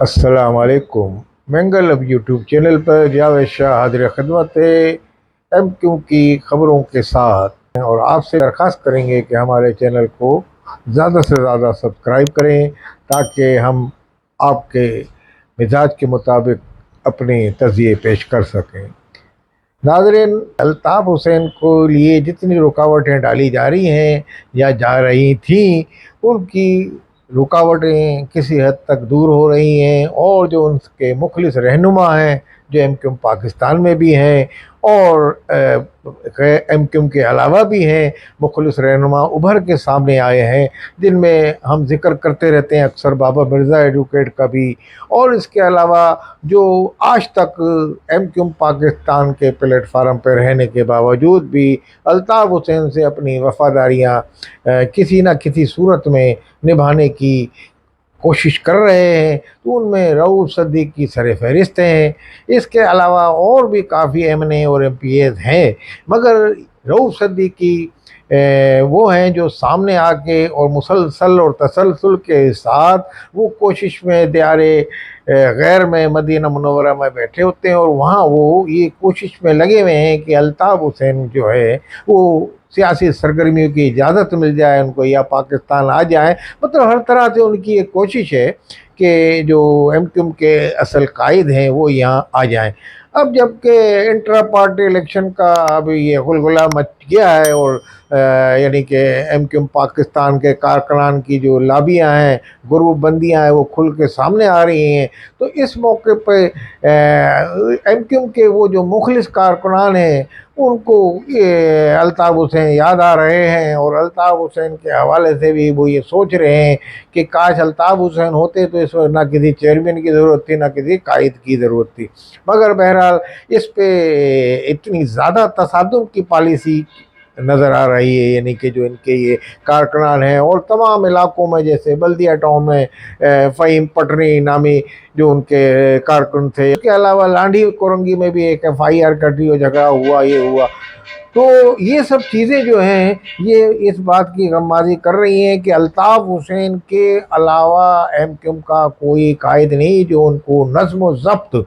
अस्सलाम वालेकुम। मंगल अब यूट्यूब चैनल पर जावेद शाह हाजिर खिदमत है एम क्यू की खबरों के साथ। और आपसे दरख्वास्त करेंगे कि हमारे चैनल को ज़्यादा से ज़्यादा सब्सक्राइब करें ताकि हम आपके मिजाज के मुताबिक अपने तज़िये पेश कर सकें। नाज़रीन, अल्ताफ़ हुसैन को लिए जितनी रुकावटें डाली जा रही हैं या जा रही थीं, उनकी रुकावटें किसी हद तक दूर हो रही हैं। और जो उनके मुखलिस रहनुमा हैं, जो एमक्यूएम पाकिस्तान में भी हैं और एमक्यूएम के अलावा भी हैं, मुखलिस रहनुमा उभर के सामने आए हैं, जिनमें हम जिक्र करते रहते हैं अक्सर बाबा मिर्ज़ा एडवोकेट का भी। और इसके अलावा जो आज तक एमक्यूएम पाकिस्तान के प्लेटफार्म पर रहने के बावजूद भी अल्ताफ़ हुसैन से अपनी वफ़ादारियाँ किसी न किसी सूरत में निभाने की कोशिश कर रहे हैं, तो उनमें रऊफ़ सिद्दीकी सर फहरिस्त हैं। इसके अलावा और भी काफ़ी एमएनए और एमपीएस हैं, मगर रऊफ़ सिद्दीकी वो हैं जो सामने आके और मुसलसल और तसलसल के साथ वो कोशिश में दियारे गैर में मदीना मुनव्वरा में बैठे होते हैं और वहाँ वो ये कोशिश में लगे हुए हैं कि अल्ताफ़ हुसैन जो है वो सियासी सरगर्मियों की इजाज़त मिल जाए उनको, या पाकिस्तान आ जाए। मतलब हर तरह से उनकी एक कोशिश है कि जो एमक्यूएम के असल कायद हैं वो यहाँ आ जाएं। अब जबकि इंट्रा पार्टी इलेक्शन का अब ये गुलगुला मच गया है और यानी कि एमक्यूएम पाकिस्तान के कारकुनान की जो लाबियाँ हैं, ग्रुप बंदियाँ हैं, वो खुल के सामने आ रही हैं। तो इस मौके पे एमक्यूएम के वो जो मुखलिस कारकुनान हैं, उनको ये अल्ताफ़ हुसैन याद आ रहे हैं और अल्ताफ़ हुसैन के हवाले से भी वो ये सोच रहे हैं कि काश अल्ताफ़ हुसैन होते तो इस वक्त ना किसी चेयरमैन की ज़रूरत थी, ना किसी कायद की ज़रूरत थी। मगर बहरहाल इस पे इतनी ज़्यादा तसादुम की पॉलिसी नज़र आ रही है, यानी कि जो इनके ये कारकुनान हैं और तमाम इलाकों में, जैसे बल्दिया टाउन में फ़हीम पटनी नामी जो उनके कारकुन थे, इसके अलावा लांडी कोरंगी में भी एक FIR कटी हो, झगड़ा हुआ, ये हुआ। तो ये सब चीज़ें जो हैं ये इस बात की गम्माज़ी कर रही हैं कि अल्ताफ़ हुसैन के अलावा एमक्यूएम का कोई कायद नहीं जो उनको नज़्म व ज़ब्त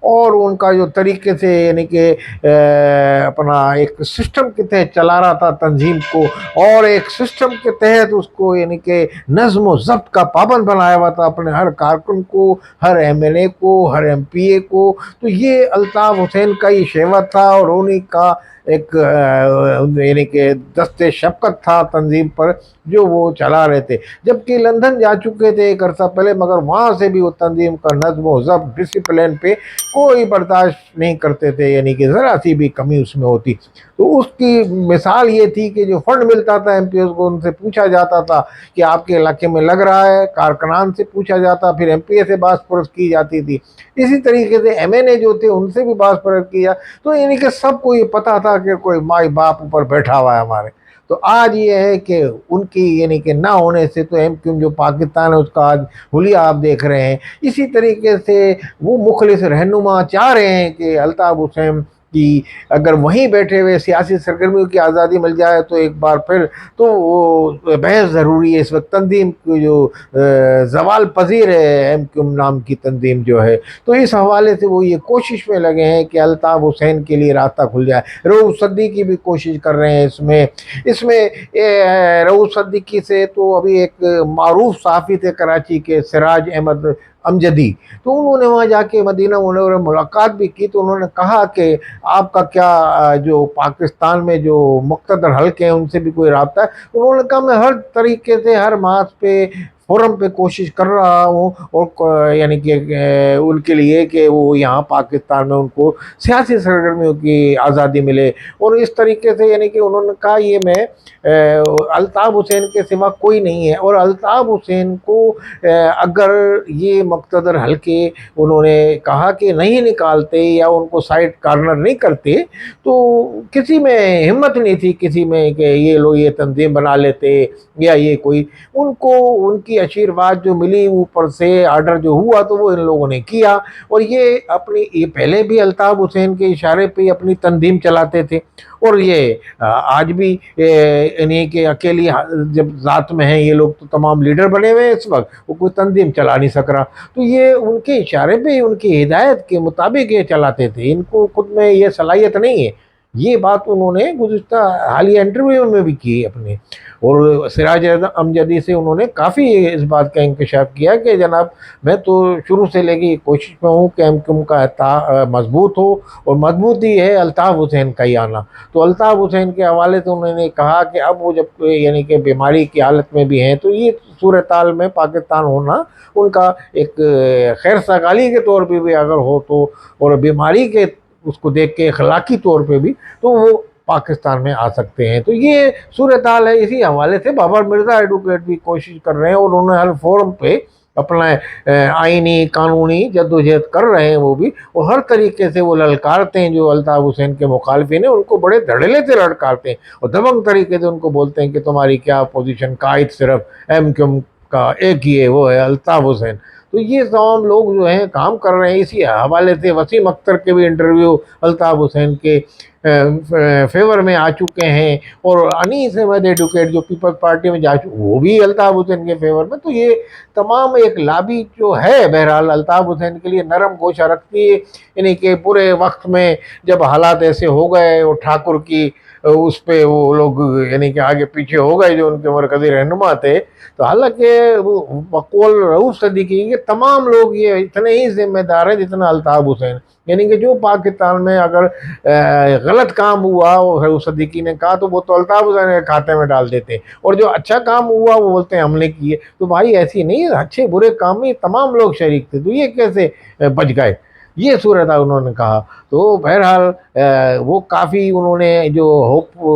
और उनका जो तरीके से यानी कि अपना एक सिस्टम के तहत चला रहा था तंजीम को, और एक सिस्टम के तहत उसको यानी कि नज़्म व ज़ब्त का पाबंद बनाया हुआ था अपने हर कारकुन को, हर एमएनए को, हर एमपीए को। तो ये अल्ताफ़ हुसैन का ही शेवा था और उन्हीं का एक यानी कि दस्ते शफ़क़त था तंजीम पर जो वो चला रहे थे। जबकि लंदन जा चुके थे एक अरसा पहले, मगर वहाँ से भी वो तंजीम का नज़्म व ज़ब्त डिसिप्लिन पे कोई बर्दाश्त नहीं करते थे, यानी कि ज़रा सी भी कमी उसमें होती। तो उसकी मिसाल ये थी कि जो फंड मिलता था एमपीएस को, उनसे पूछा जाता था कि आपके इलाके में लग रहा है, कारकुनान से पूछा जाता, फिर एमपीए से बात परस की जाती थी। इसी तरीके से एमएनए जो थे उनसे भी बात परस किया। तो यानी कि सबको ये पता था कि कोई माई बाप ऊपर बैठा हुआ है हमारे। तो आज ये है कि उनकी यानी कि ना होने से तो एमक्यूएम जो पाकिस्तान है उसका आज हुलिया आप देख रहे हैं। इसी तरीके से वो मुखलिस रहनुमा चाह रहे हैं कि अल्ताफ़ हुसैन कि अगर वहीं बैठे हुए सियासी सरगर्मियों की आज़ादी मिल जाए तो एक बार फिर तो वो बहस ज़रूरी है। इस वक्त तंजीम की जो ज़वाल पजीर है एमक्यूएम नाम की तंजीम जो है, तो इस हवाले से वो ये कोशिश में लगे हैं कि अल्ताफ़ हुसैन के लिए रास्ता खुल जाए। रऊफ़ सिद्दीकी भी कोशिश कर रहे हैं इसमें इसमें रऊफ़ सिद्दीकी से तो अभी एक मारूफ सहाफ़ी थे कराची के, सिराज अहमद अमजदी, तो उन्होंने वहाँ जाके मदीना मुनव्वरा में मुलाकात भी की। तो उन्होंने कहा कि आपका क्या जो पाकिस्तान में जो मुक़्तदर हल्के हैं उनसे भी कोई राब्ता है? उन्होंने कहा मैं हर तरीके से हर मार्च पे फ़ोरम पे कोशिश कर रहा हूँ और यानी कि उनके लिए कि वो यहाँ पाकिस्तान में उनको सियासी सरगर्मियों की आज़ादी मिले। और इस तरीके से यानी कि उन्होंने कहा ये मैं अल्ताफ़ हुसैन के सिवा कोई नहीं है। और अल्ताफ़ हुसैन को अगर ये मुक़्तदर हल्के उन्होंने कहा कि नहीं निकालते या उनको साइड कार्नर नहीं करते, तो किसी में हिम्मत नहीं थी किसी में कि ये लोग ये तंजीम बना लेते या ये कोई उनको उनकी आशीर्वाद जो मिली ऊपर से, आर्डर जो हुआ तो वो इन लोगों ने किया। और ये पहले भी अल्ताफ़ हुसैन के इशारे पे अपनी तंजीम चलाते थे, और ये आज भी इन्हीं के अकेली जब ज़ात में हैं ये लोग, तो तमाम लीडर बने हुए हैं इस वक्त, वो कोई तंजीम चला नहीं सक रहा। तो ये उनके इशारे पे, उनकी हिदायत के मुताबिक ये चलाते थे, इनको खुद में ये सलाहियत नहीं है। ये बात उन्होंने गुज़िश्ता हालिया इंटरव्यू में भी की अपने, और सिराज अमजदी से उन्होंने काफ़ी इस बात का इंकशाफ किया कि जनाब, मैं तो शुरू से लेके कोशिश में हूँ कि एमक्यूएम का मजबूत हो, और मजबूती है अल्ताफ़ हुसैन का ही आना। तो अल्ताफ़ हुसैन के हवाले से उन्होंने कहा कि अब वो जब यानी कि बीमारी की हालत में भी हैं, तो ये सूरत हाल में पाकिस्तान होना उनका एक खैर सगाली के तौर पे भी अगर हो तो, और बीमारी के उसको देख के अखलाकी तौर पे भी, तो वो पाकिस्तान में आ सकते हैं। तो ये सूरत हाल है। इसी हवाले से बाबर मिर्ज़ा एडवोकेट भी कोशिश कर रहे हैं, और उन्होंने हर फोरम पे अपना आइनी कानूनी जद्दोजहद कर रहे हैं वो भी, और हर तरीके से वो ललकारते हैं जो अल्ताफ़ हुसैन के मुखालफिन हैं, उनको बड़े धड़ल्ले से ललकारते हैं, और दबंग तरीके से उनको बोलते हैं कि तुम्हारी क्या पोजीशन, कायद सिर्फ एमक्यूएम का एक ही है, वो है अल्ताफ़ हुसैन। तो ये तमाम लोग जो हैं काम कर रहे हैं। इसी हवाले से वसीम अख्तर के भी इंटरव्यू अल्ताफ़ हुसैन के फेवर में आ चुके हैं, और अनीस अहमद एडवोकेट जो पीपल्स पार्टी में जा चुके, वो भी अल्ताफ़ हुसैन के फेवर में। तो ये तमाम एक लाबी जो है बहरहाल अल्ताफ़ हुसैन के लिए नरम गोशा रखती है। यानी कि पूरे वक्त में जब हालात ऐसे हो गए, और ठाकुर की उस पे वो लोग यानी कि आगे पीछे हो गए जो उनके मरकज़ी रहनुमा थे, तो हालांकि वो बकौल रऊफ़ सदीकी ये तमाम लोग ये इतने ही जिम्मेदार हैं जितना अल्ताफ़ हुसैन। यानी कि जो पाकिस्तान में अगर गलत काम हुआ, और रऊफ़ सदीकी ने कहा, तो वो तो अल्ताफ़ हुसैन के खाते में डाल देते हैं, और जो अच्छा काम हुआ वो बोलते हैं हमने किए। तो भाई ऐसी नहीं है, अच्छे बुरे काम में तमाम लोग शरीक थे, तो ये कैसे बच गए, ये सूरत है उन्होंने कहा। तो बहरहाल वो काफ़ी उन्होंने जो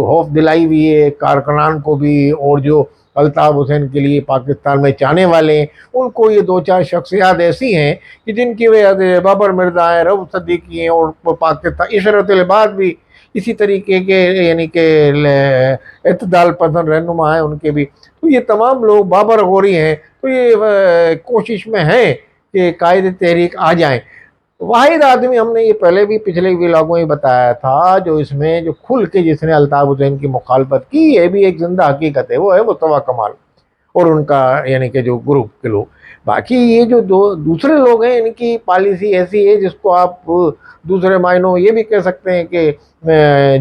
होप दिलाई हुई है कारकुनान को भी, और जो अल्ताफ़ हुसैन के लिए पाकिस्तान में चाहने वाले हैं उनको, ये दो चार शख्सियात ऐसी हैं कि जिनकी वजह से बाबर मिर्ज़ा हैं, रऊफ़ सदीकी हैं, और पाकिस्तान इशरत इल्बाद भी इसी तरीके के यानी कि इत्तेदाल पसंद रहनुमा हैं उनके भी। तो ये तमाम लोग बाबर गौरी हैं, तो ये कोशिश में हैं कि कायदे तहरीक आ जाएँ। वाहिद आदमी, हमने ये पहले भी पिछले व्लॉगों में बताया था, जो इसमें जो खुल के जिसने अल्ताफ़ हुसैन की मुखालफत की, ये भी एक जिंदा हकीकत है, वो है मुस्तफ़ा कमाल और उनका यानी कि जो ग्रुप के लोग। बाकी ये जो दूसरे लोग हैं, इनकी पॉलिसी ऐसी है जिसको आप दूसरे मायनों में ये भी कह सकते हैं कि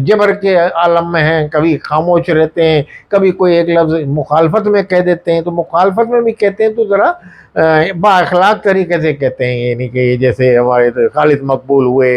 जबर के आलम में हैं, कभी खामोश रहते हैं, कभी कोई एक लफ्ज़ मुखालफत में कह देते हैं, तो मुखालफत में भी कहते हैं तो ज़रा बाअखलाक तरीके से कहते हैं। यानी कि जैसे हमारे तो खालिद मकबूल हुए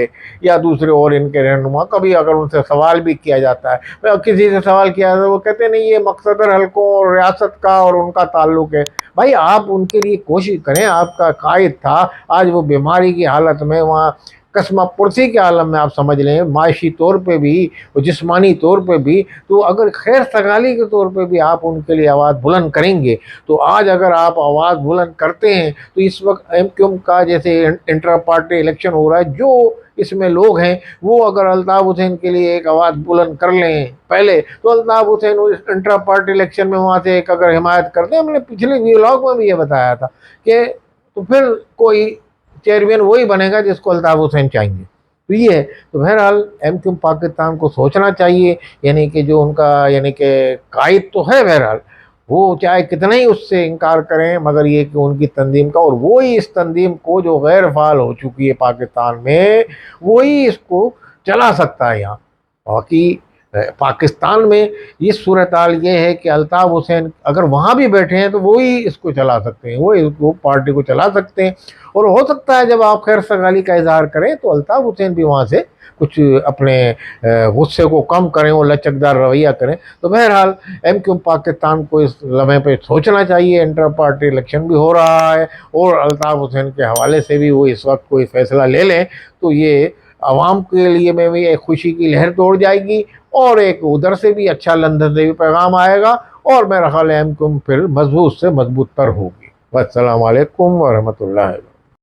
या दूसरे और इनके रहनुमा, कभी अगर उनसे सवाल भी किया जाता है, किसी से सवाल किया जाता है, वो कहते नहीं ये मकसदर हलकों और रियासत का और उनका ताल्लुक़ है। भाई आप उनके लिए कोशिश करें, आपका कायद था, आज वो बीमारी की हालत में वहाँ कसमा पुरसी के आलम में, आप समझ लें माशी तौर पे भी और जिस्मानी तौर पे भी, तो अगर खैर सगाली के तौर पे भी आप उनके लिए आवाज़ बुलंद करेंगे, तो आज अगर आप आवाज़ बुलंद करते हैं, तो इस वक्त एमक्यूएम का जैसे इंटर पार्टी इलेक्शन हो रहा है, जो इसमें लोग हैं वो अगर अल्ताफ़ हुसैन के लिए एक आवाज़ बुलंद कर लें पहले, तो अल्ताफ़ हुसैन उस इंटर पार्टी इलेक्शन में वहाँ से एक अगर हिमायत करते हैं, हमने पिछले व्लॉग में भी ये बताया था कि तो फिर कोई चेयरमैन वही बनेगा जिसको अल्ताफ़ हुसैन चाहेंगे। तो ये है। तो बहरहाल एमक्यूएम पाकिस्तान को सोचना चाहिए, यानी कि जो उनका यानी कि कायद तो है, बहरहाल वो चाहे कितना ही उससे इनकार करें, मगर ये कि उनकी तंजीम का, और वो ही इस तंजीम को जो गैर फाल हो चुकी है पाकिस्तान में, वही इसको चला सकता है यहाँ। बाकी पाकिस्तान में ये सूरत हाल ये है कि अल्ताफ़ हुसैन अगर वहाँ भी बैठे हैं तो वही इसको चला सकते हैं, वो इसको पार्टी को चला सकते हैं। और हो सकता है जब आप खैर सगाली का इजहार करें तो अल्ताफ़ हुसैन भी वहाँ से कुछ अपने गुस्से को कम करें और लचकदार रवैया करें। तो बहरहाल एमक्यूएम पाकिस्तान को इस लम्हे पे सोचना चाहिए। इंटर पार्टी इलेक्शन भी हो रहा है, और अल्ताफ़ हुसैन के हवाले से भी वो इस वक्त कोई फ़ैसला ले लें तो ये आवाम के लिए में भी एक खुशी की लहर दौड़ जाएगी, और एक उधर से भी अच्छा लंदन से भी पैगाम आएगा, और मेरा ख्याल है एमक्यूएम फिर मजबूत से मजबूत तर होगी। अस्सलाम वालेकुम व रहमतुल्लाह।